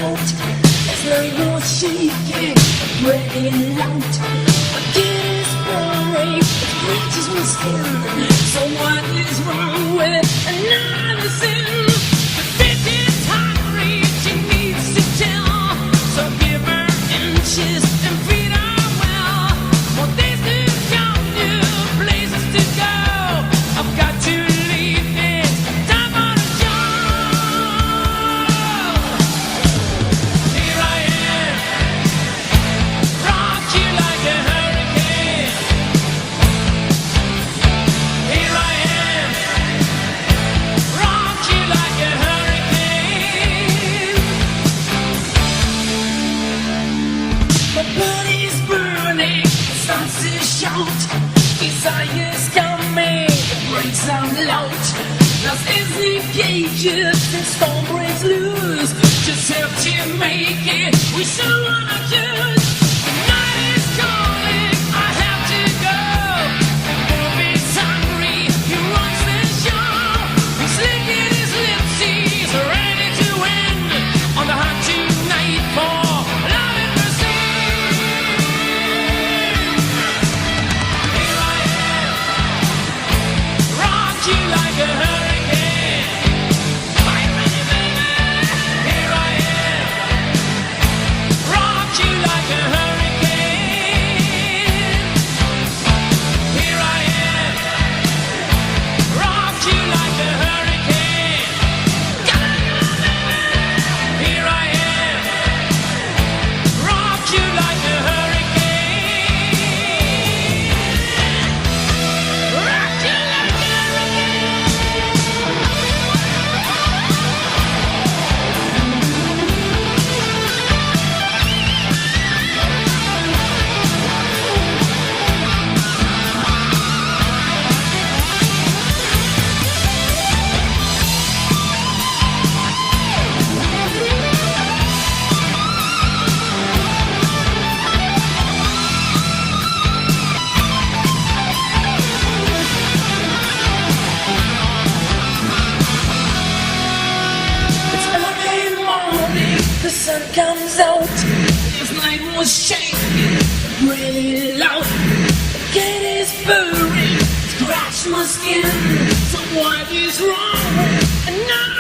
out. There's no more shaking, breaking out. Again is boring, it reaches my skin. So what is wrong with another sin? The bitch is hungry, she needs to tell. So give her inches and feed her well. More days to count, new places to go. I've got to leave this time on a job. Here I am, rock you like a hurricane. Here I am, rock you like a hurricane. My body's burning, it starts to shout. Desire's coming, it breaks out loud. Lost is the cages, and storm breaks loose. Just have to make it, we so wanna choose. The night is calling, I have to go. The movie's hungry, he wants the show. He's licking his lips, he's ready to win. On the hunt tonight for love and mercy. Here I am, rock you like a hurricane. Are you ready, baby? Here I am, rock you like a hurricane. Here I am, rock you like a hurricane. Here I am, rock you like a hurricane. Rock you like a It's early morning, the sun comes out. This night was shaking, really loud. The cat is furry, scratch my skin. So what is wrong? And now